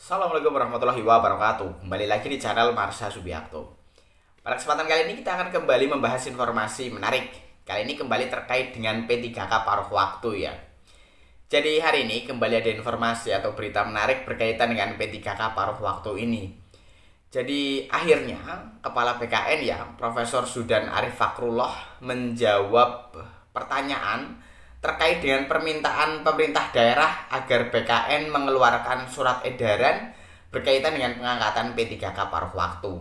Assalamualaikum warahmatullahi wabarakatuh. Kembali lagi di channel Marsha Subiakto. Pada kesempatan kali ini kita akan kembali membahas informasi menarik. Kali ini kembali terkait dengan P3K paruh waktu ya. Jadi hari ini kembali ada informasi atau berita menarik berkaitan dengan P3K paruh waktu ini. Jadi akhirnya Kepala BKN ya, Profesor Zudan Arif Fakrullah menjawab pertanyaan terkait dengan permintaan pemerintah daerah agar BKN mengeluarkan surat edaran berkaitan dengan pengangkatan P3K paruh waktu.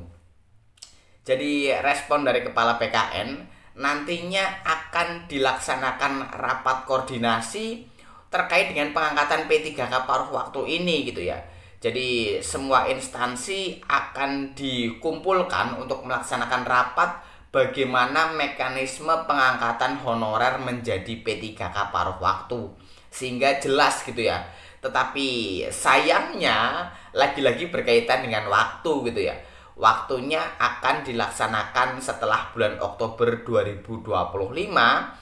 Jadi respon dari Kepala BKN, nantinya akan dilaksanakan rapat koordinasi terkait dengan pengangkatan P3K paruh waktu ini gitu ya. Jadi semua instansi akan dikumpulkan untuk melaksanakan rapat bagaimana mekanisme pengangkatan honorer menjadi P3K paruh waktu, sehingga jelas gitu ya. Tetapi sayangnya lagi-lagi berkaitan dengan waktu gitu ya. Waktunya akan dilaksanakan setelah bulan Oktober 2025,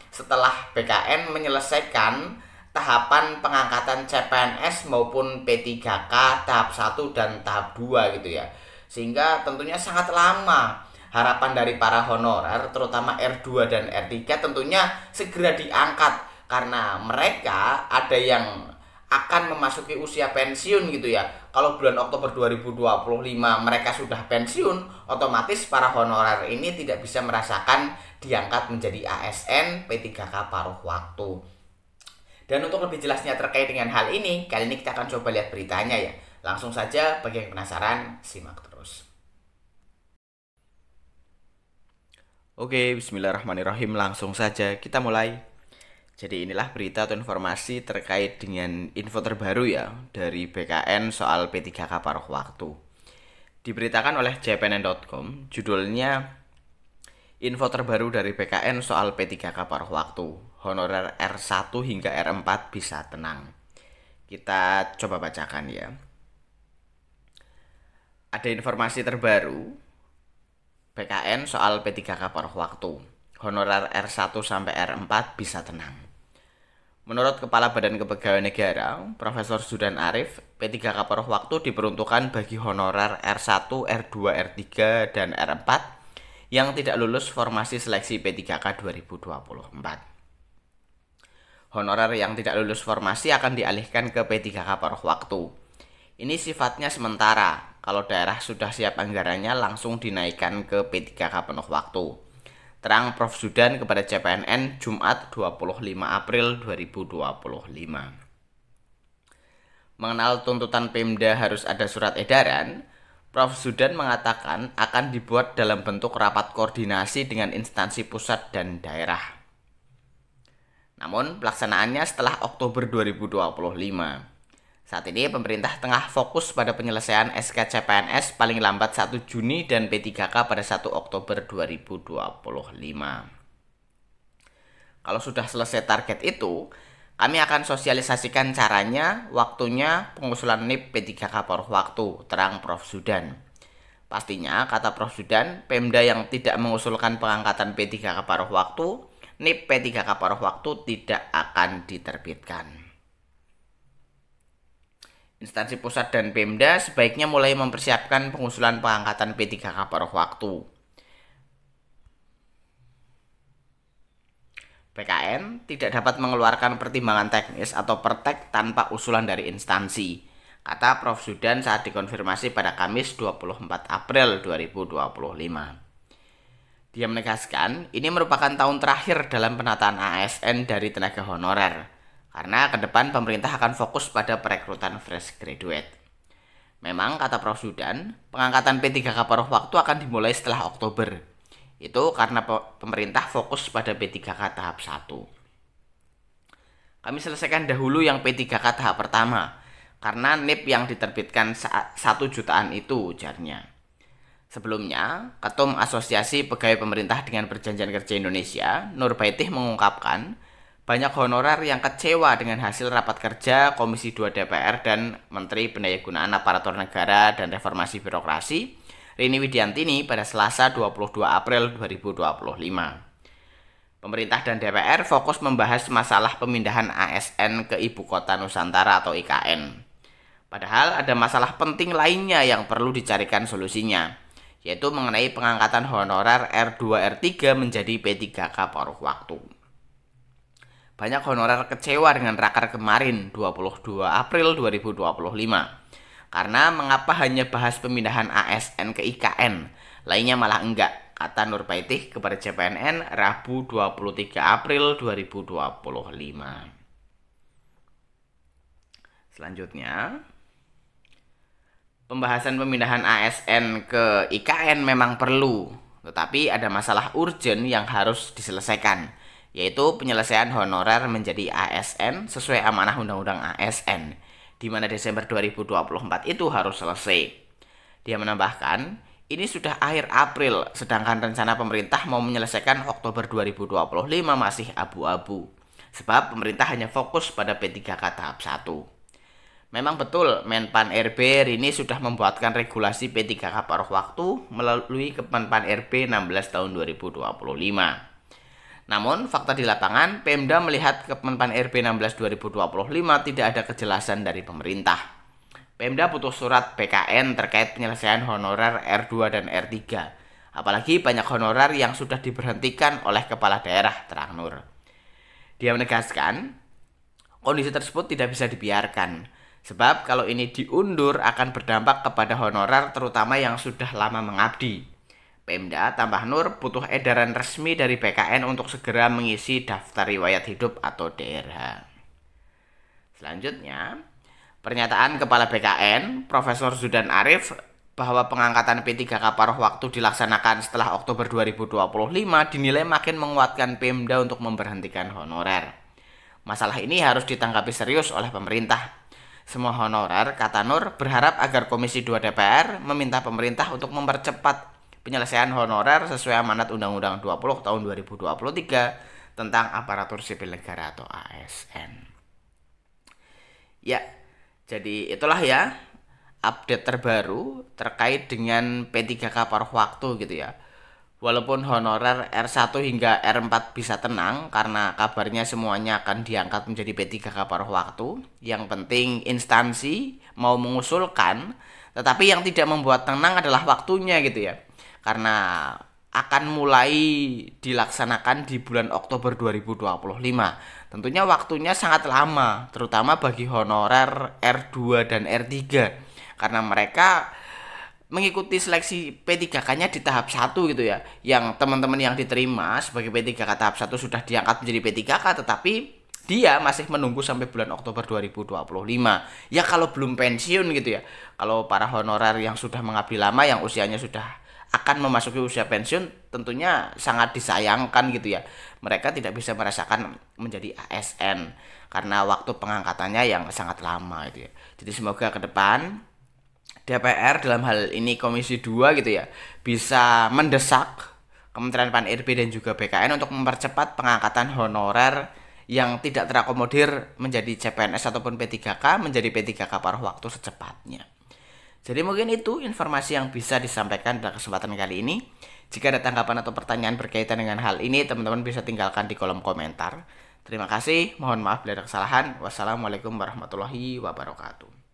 setelah BKN menyelesaikan tahapan pengangkatan CPNS maupun P3K tahap 1 dan tahap 2 gitu ya. Sehingga tentunya sangat lama. Harapan dari para honorer, terutama R2 dan R3 tentunya segera diangkat. Karena mereka ada yang akan memasuki usia pensiun gitu ya. Kalau bulan Oktober 2025 mereka sudah pensiun, otomatis para honorer ini tidak bisa merasakan diangkat menjadi ASN P3K paruh waktu. Dan untuk lebih jelasnya terkait dengan hal ini, kali ini kita akan coba lihat beritanya ya. Langsung saja, bagi yang penasaran, simak terus. Oke, bismillahirrahmanirrahim. Langsung saja kita mulai. Jadi inilah berita atau informasi terkait dengan info terbaru ya dari BKN soal P3K paruh waktu. Diberitakan oleh jpnn.com, judulnya info terbaru dari BKN soal P3K paruh waktu. Honorer R1 hingga R4 bisa tenang. Kita coba bacakan ya. Ada informasi terbaru BKN soal P3K paruh waktu. Honorer R1 sampai R4 bisa tenang. Menurut Kepala Badan Kepegawaian Negara, Profesor Zudan Arif, P3K paruh waktu diperuntukkan bagi honorer R1, R2, R3, dan R4 yang tidak lulus formasi seleksi P3K 2024. Honorer yang tidak lulus formasi akan dialihkan ke P3K paruh waktu. Ini sifatnya sementara. Kalau daerah sudah siap anggarannya langsung dinaikkan ke P3K penuh waktu. Terang Prof Zudan kepada CPNN Jumat 25 April 2025. Mengenal tuntutan Pemda harus ada surat edaran, Prof Zudan mengatakan akan dibuat dalam bentuk rapat koordinasi dengan instansi pusat dan daerah. Namun pelaksanaannya setelah Oktober 2025. Saat ini pemerintah tengah fokus pada penyelesaian SK CPNS paling lambat 1 Juni dan P3K pada 1 Oktober 2025. Kalau sudah selesai target itu, kami akan sosialisasikan caranya, waktunya, pengusulan NIP P3K paruh waktu, terang Prof Zudan. Pastinya, kata Prof Zudan, Pemda yang tidak mengusulkan pengangkatan P3K paruh waktu, NIP P3K paruh waktu tidak akan diterbitkan. Instansi pusat dan Pemda sebaiknya mulai mempersiapkan pengusulan pengangkatan P3K paruh waktu. BKN tidak dapat mengeluarkan pertimbangan teknis atau pertek tanpa usulan dari instansi, kata Prof Zudan saat dikonfirmasi pada Kamis 24 April 2025. Dia menegaskan ini merupakan tahun terakhir dalam penataan ASN dari tenaga honorer. Karena ke depan pemerintah akan fokus pada perekrutan fresh graduate. Memang, kata Prof Zudan, pengangkatan P3K paruh waktu akan dimulai setelah Oktober. Itu karena pemerintah fokus pada P3K tahap 1. Kami selesaikan dahulu yang P3K tahap pertama, karena NIP yang diterbitkan 1 jutaan itu, ujarnya. Sebelumnya, Ketum Asosiasi Pegawai Pemerintah dengan Perjanjian Kerja Indonesia, Nur Baitih mengungkapkan, banyak honorer yang kecewa dengan hasil rapat kerja Komisi 2 DPR dan Menteri Pendayagunaan Aparatur Negara dan Reformasi Birokrasi, Rini Widiantini pada Selasa 22 April 2025. Pemerintah dan DPR fokus membahas masalah pemindahan ASN ke Ibu Kota Nusantara atau IKN. Padahal ada masalah penting lainnya yang perlu dicarikan solusinya, yaitu mengenai pengangkatan honorer R2 R3 menjadi P3K paruh waktu. Banyak honorer kecewa dengan raker kemarin 22 April 2025 karena mengapa hanya bahas pemindahan ASN ke IKN, lainnya malah enggak, kata Nur Paitih kepada CPNN Rabu 23 April 2025. Selanjutnya, pembahasan pemindahan ASN ke IKN memang perlu, tetapi ada masalah urgent yang harus diselesaikan, yaitu penyelesaian honorer menjadi ASN sesuai amanah Undang-Undang ASN, di mana Desember 2024 itu harus selesai. Dia menambahkan, ini sudah akhir April, sedangkan rencana pemerintah mau menyelesaikan Oktober 2025 masih abu-abu, sebab pemerintah hanya fokus pada P3K tahap 1. Memang betul, Menpan RB ini sudah membuatkan regulasi P3K paruh waktu melalui Kemenpan RB 16 tahun 2025. Namun, fakta di lapangan, Pemda melihat Kemenpan RB 16 2025 tidak ada kejelasan dari pemerintah. Pemda butuh surat PKN terkait penyelesaian honorer R2 dan R3. Apalagi banyak honorer yang sudah diberhentikan oleh kepala daerah, terang Nur. Dia menegaskan, kondisi tersebut tidak bisa dibiarkan. Sebab kalau ini diundur akan berdampak kepada honorer terutama yang sudah lama mengabdi. Pemda, tambah Nur, butuh edaran resmi dari PKN untuk segera mengisi daftar riwayat hidup atau DRH. Selanjutnya, pernyataan Kepala BKN, Profesor Zudan Arif, bahwa pengangkatan P3K paruh waktu dilaksanakan setelah Oktober 2025 dinilai makin menguatkan Pemda untuk memberhentikan honorer. Masalah ini harus ditanggapi serius oleh pemerintah. Semua honorer, kata Nur, berharap agar Komisi 2 DPR meminta pemerintah untuk mempercepat penyelesaian honorer sesuai amanat Undang-Undang 20 tahun 2023 tentang aparatur sipil negara atau ASN. Ya, jadi itulah ya update terbaru terkait dengan P3K paruh waktu gitu ya. Walaupun honorer R1 hingga R4 bisa tenang karena kabarnya semuanya akan diangkat menjadi P3K paruh waktu. Yang penting instansi mau mengusulkan, tetapi yang tidak membuat tenang adalah waktunya gitu ya. Karena akan mulai dilaksanakan di bulan Oktober 2025. Tentunya waktunya sangat lama, terutama bagi honorer R2 dan R3. Karena mereka mengikuti seleksi P3K-nya di tahap 1 gitu ya. Yang teman-teman yang diterima sebagai P3K tahap 1 sudah diangkat menjadi P3K, tetapi dia masih menunggu sampai bulan Oktober 2025. Ya kalau belum pensiun gitu ya. Kalau para honorer yang sudah mengabdi lama, yang usianya sudah akan memasuki usia pensiun, tentunya sangat disayangkan gitu ya. Mereka tidak bisa merasakan menjadi ASN karena waktu pengangkatannya yang sangat lama gitu ya. Jadi semoga ke depan DPR dalam hal ini Komisi 2 gitu ya bisa mendesak Kementerian Pan RB dan juga BKN untuk mempercepat pengangkatan honorer yang tidak terakomodir menjadi CPNS ataupun P3K menjadi P3K paruh waktu secepatnya. Jadi mungkin itu informasi yang bisa disampaikan pada kesempatan kali ini. Jika ada tanggapan atau pertanyaan berkaitan dengan hal ini, teman-teman bisa tinggalkan di kolom komentar. Terima kasih, mohon maaf bila ada kesalahan. Wassalamualaikum warahmatullahi wabarakatuh.